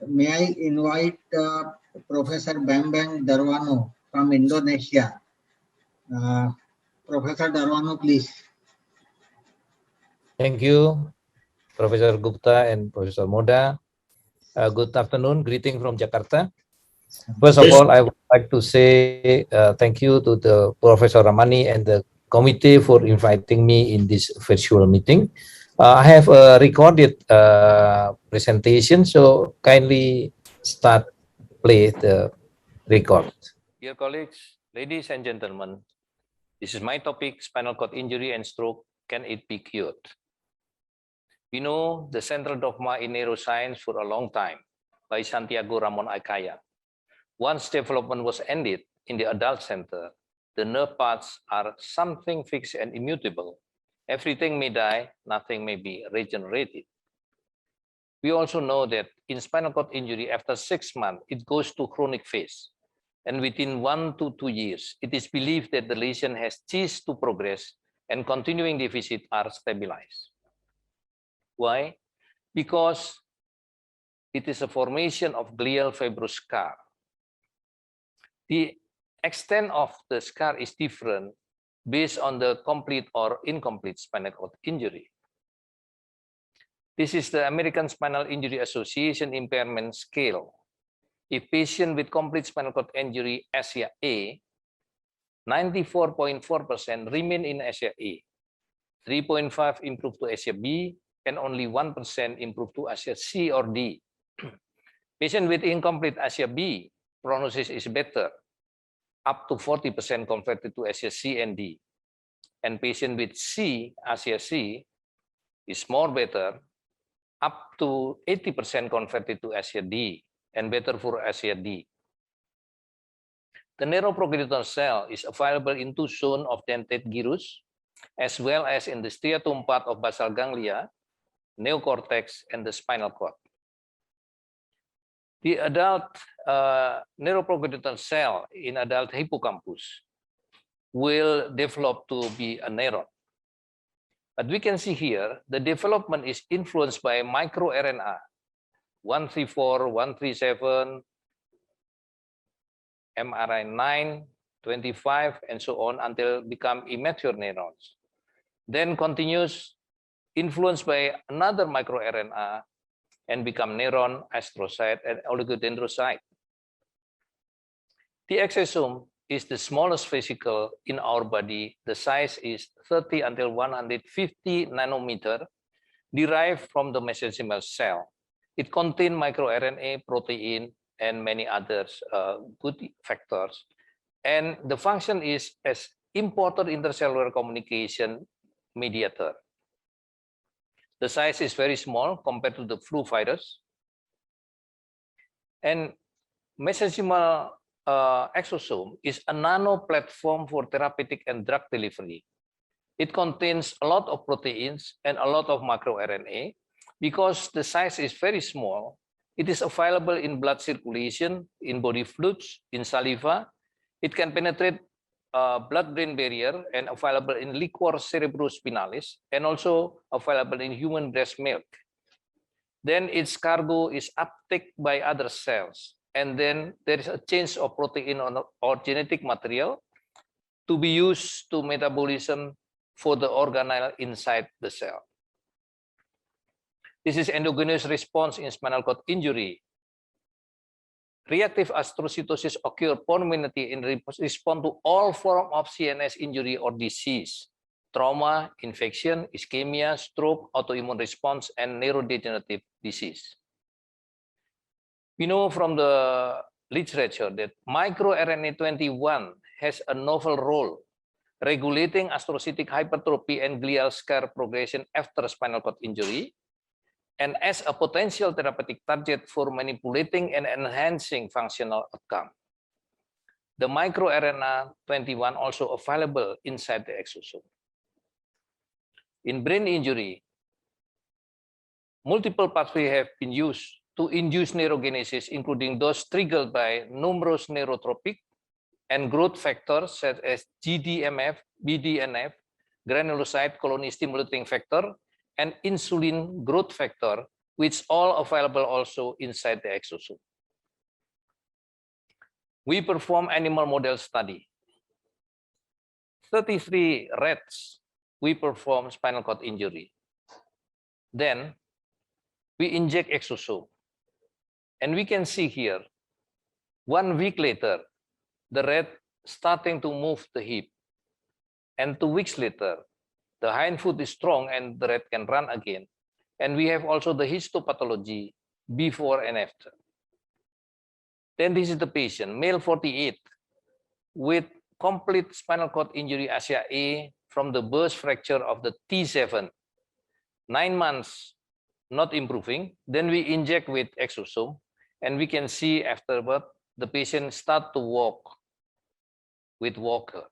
may I invite Professor Bambang Darwano from Indonesia. Professor Darwano, please. Thank you, Professor Gupta and Professor Moda. Good afternoon, greeting from Jakarta. First of all, I would like to say thank you to the Professor Ramani and the committee for inviting me in this virtual meeting. I have a recorded presentation, so kindly start play the record. Dear colleagues, ladies and gentlemen, this is my topic, spinal cord injury and stroke, can it be cured? We know the central dogma in neuroscience for a long time by Santiago Ramon Aycaya. Once development was ended in the adult center, the nerve parts are something fixed and immutable. Everything may die, nothing may be regenerated. We also know that in spinal cord injury, after 6 months, it goes to chronic phase. And within 1 to 2 years, it is believed that the lesion has ceased to progress and continuing deficit are stabilized. Why? Because it is a formation of glial fibrous scar. The extent of the scar is different based on the complete or incomplete spinal cord injury. This is the American Spinal Injury Association impairment scale. A patient with complete spinal cord injury ASIA A, 94.4% remain in ASIA A, 3.5 improve to ASIA B, and only 1% improve to ASIA C or D. Patient with incomplete ASIA B, prognosis is better, up to 40% converted to ASIA C and D. And patient with C, ASIA C, is more better, up to 80% converted to ASIA D, and better for ASIA D. The neuroprogenitor cell is available in 2 zones of dentate gyrus, as well as in the striatum part of basal ganglia, neocortex, and the spinal cord. The adult neuroprogenitor cell in adult hippocampus will develop to be a neuron. But we can see here, the development is influenced by microRNA, 134, 137, mRNA9, 25, and so on until become immature neurons. Then continues influenced by another microRNA and become neuron, astrocyte, and oligodendrocyte. The exosome is the smallest vesicle in our body. The size is 30 until 150 nanometer, derived from the mesenchymal cell. It contains microRNA, protein, and many others good factors. And the function is as important intercellular communication mediator. The size is very small compared to the flu virus. And mesenchymal exosome is a nano platform for therapeutic and drug delivery. It contains a lot of proteins and a lot of microRNA. Because the size is very small, it is available in blood circulation, in body fluids, in saliva. It can penetrate blood-brain barrier and available in liquor cerebrospinalis and also available in human breast milk. Then its cargo is uptaken by other cells. And then there is a change of protein or genetic material to be used to metabolism for the organelle inside the cell. This is endogenous response in spinal cord injury. Reactive astrocytosis occur permanently in response to all forms of CNS injury or disease, trauma, infection, ischemia, stroke, autoimmune response, and neurodegenerative disease. We know from the literature that microRNA-21 has a novel role regulating astrocytic hypertrophy and glial scar progression after spinal cord injury, and as a potential therapeutic target for manipulating and enhancing functional outcome. The microRNA-21 also available inside the exosome. In brain injury, multiple pathways have been used to induce neurogenesis, including those triggered by numerous neurotropic and growth factors such as GDMF, BDNF, granulocyte colony stimulating factor, and insulin growth factor which all available also inside the exosome. We perform animal model study. 33 rats, we perform spinal cord injury. Then we inject exosome. And we can see here, 1 week later, the rat starting to move the hip. And 2 weeks later, the hind foot is strong and the rat can run again. And we have also the histopathology before and after. Then this is the patient, male 48, with complete spinal cord injury Asia A from the burst fracture of the T7. 9 months, not improving. Then we inject with exosome, and we can see afterward the patient start to walk with walker.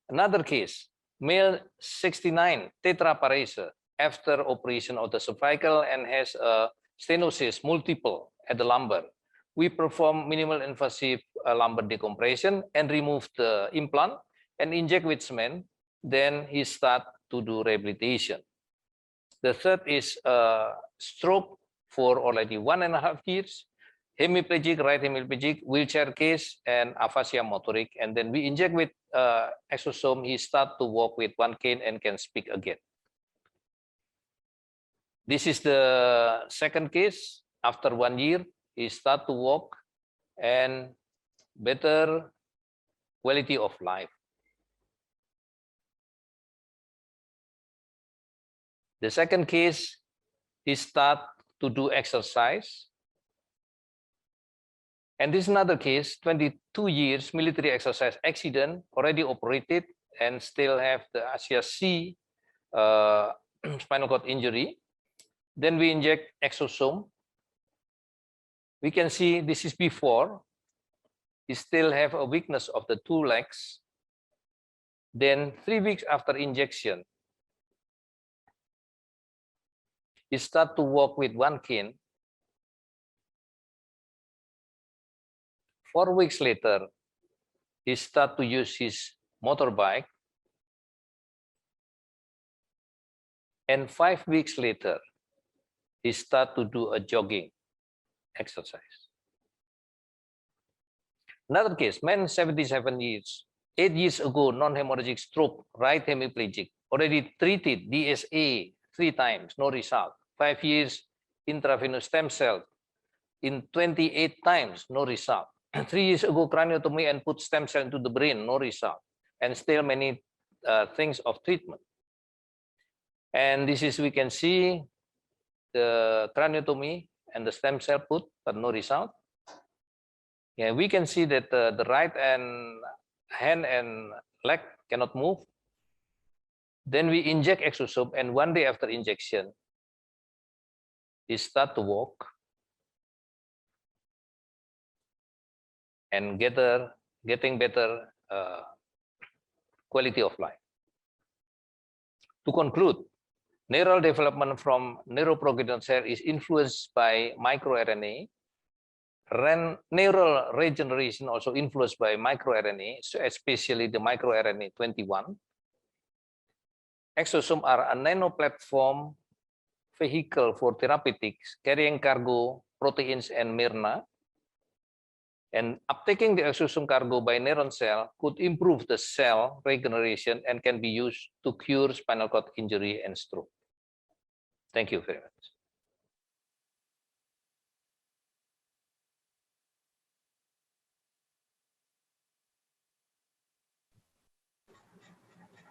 Another case, male 69, tetraparesia, after operation of the cervical and has a stenosis multiple at the lumbar. We perform minimal invasive lumbar decompression and remove the implant and inject with cement. Then he start to do rehabilitation. The third is stroke for already 1.5 years, hemiplegic, right hemiplegic, wheelchair case, and aphasia motoric. And then we inject with exosome. He start to walk with 1 cane and can speak again. This is the second case. After 1 year, he start to walk and better quality of life. The second case, he start to do exercise. And this is another case, 22 years, military exercise accident, already operated and still have the Asia C spinal cord injury. Then we inject exosome. We can see this is before. He still have a weakness of the 2 legs. Then 3 weeks after injection, he start to walk with 1 cane. 4 weeks later, he start to use his motorbike. And 5 weeks later, he start to do a jogging exercise. Another case, man 77 years, 8 years ago, non-hemorrhagic stroke, right hemiplegic, already treated DSA 3 times, no result. 5 years, intravenous stem cell, in 28 times, no result. 3 years ago, craniotomy and put stem cell into the brain, no result. And still many things of treatment. And this is, we can see the craniotomy and the stem cell put, but no result. Yeah, we can see that the right hand and leg cannot move. Then we inject exosome, and 1 day after injection, he start to walk and getting better quality of life. To conclude, neural development from neuroprogenitor cell is influenced by microRNA. Neural regeneration also influenced by microRNA, so especially the microRNA 21. Exosomes are a nano-platform vehicle for therapeutics carrying cargo, proteins, and miRNA. And uptaking the exosome cargo by neuron cell could improve the cell regeneration and can be used to cure spinal cord injury and stroke. Thank you very much.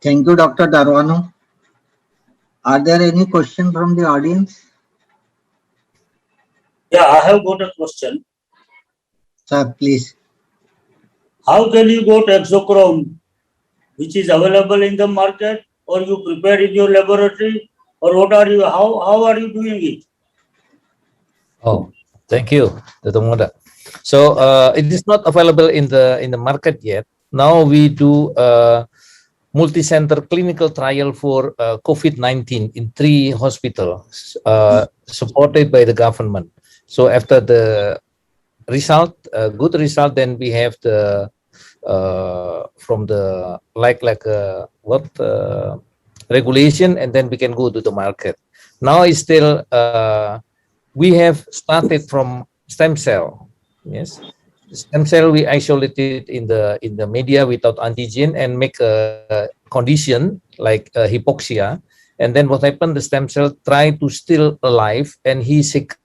Thank you, Dr. Darwano. Are there any questions from the audience? Yeah, I have got a question. Sir, please. How can you got exochrome, which is available in the market, or you prepare in your laboratory, or what are you? How are you doing it? Oh, thank you, Dr. Moda. So it is not available in the market yet. Now we do multi-center clinical trial for COVID-19 in 3 hospitals supported by the government. So after the result, good result, then we have the from the regulation, and then we can go to the market. Now it's still, we have started from stem cell. Yes, stem cell we isolated in the media without antigen and make a condition like hypoxia. And then what happened? The stem cell try to still alive, and he secreted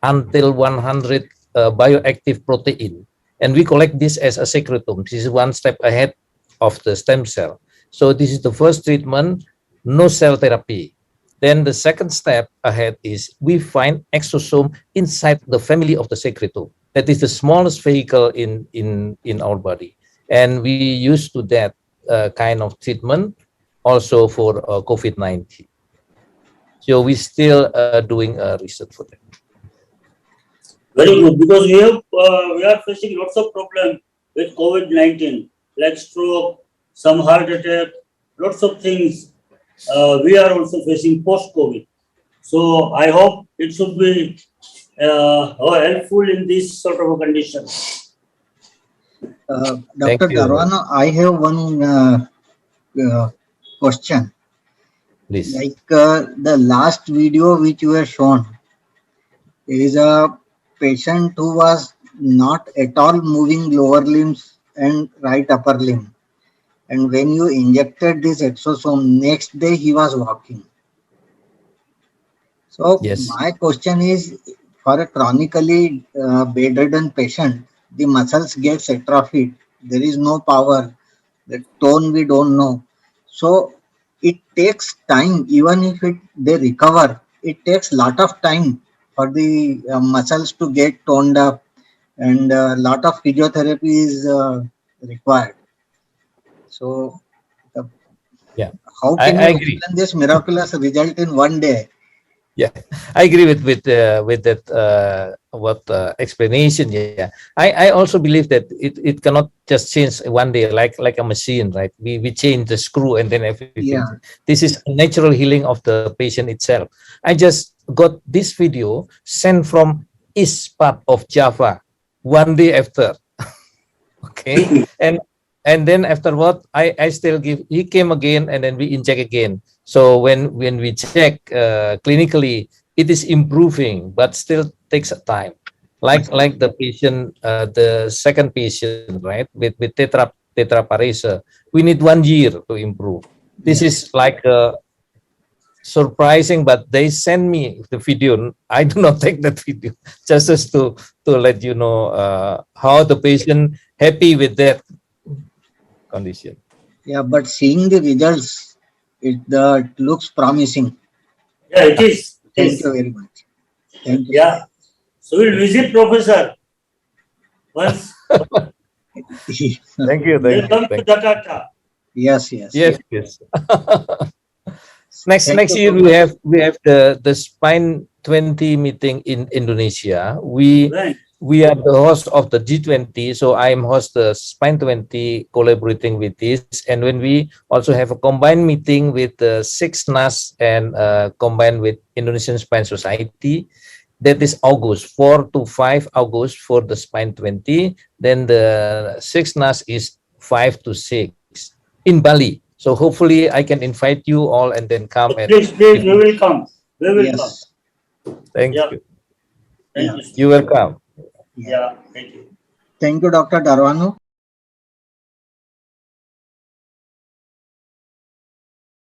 until 100 bioactive protein, and we collect this as a secretome. This is one step ahead of the stem cell. So this is the first treatment, no cell therapy. Then the second step ahead is we find exosome inside the family of the secretome. That is the smallest vehicle in our body, and we use to that kind of treatment also for COVID-19. So we still doing research for that. Very good, because we are facing lots of problems with COVID-19, like stroke, some heart attack, lots of things. We are also facing post-COVID. So I hope it should be helpful in this sort of a condition. Dr. you. Darwano, I have one question. Please. Like the last video which you have shown, there is a patient who was not at all moving lower limbs and right upper limb. And when you injected this exosome, next day he was walking. So Yes. my question is, for a chronically bedridden patient, the muscles gets atrophied. There is no power. The tone we don't know. So it takes time, even if they recover, it takes lot of time for the muscles to get toned up, and a lot of physiotherapy is required. So Yeah, how I can you agree. explain this miraculous result in one day? Yeah, I agree with that explanation. Yeah, I also believe that it cannot just change one day like a machine, right? We change the screw and then everything. Yeah. This is a natural healing of the patient itself. I just got this video sent from east part of Java one day after. Okay, and then afterward, I still give. He came again, and then we inject again. So when we check clinically, it is improving, but still takes time. Like the patient, the second patient, right, with tetraparesa, we need 1 year to improve. This is like surprising, but they send me the video. I do not take that video just as to let you know how the patient happy with that condition. Yeah, but seeing the results, it looks promising. Yeah, it is. Thank you very much. Thank you. Yeah. So we'll visit Professor once. Thank you. We'll come to Jakarta. Yes. Yes. Next Thank you, year we have the Spine 20 meeting in Indonesia. Right. We are the host of the G20, so I am host the Spine 20 collaborating with this. And when we also have a combined meeting with the 6NAS and combined with Indonesian Spine Society, that is August, 4 to 5 August for the Spine 20. Then the 6NAS is 5 to 6 in Bali. So hopefully I can invite you all and then come. Please, we will come. We will come. Yes. Thank Yeah. you. Thank Yeah. you. You welcome. Yeah, thank you. Thank you, Dr. Darwano.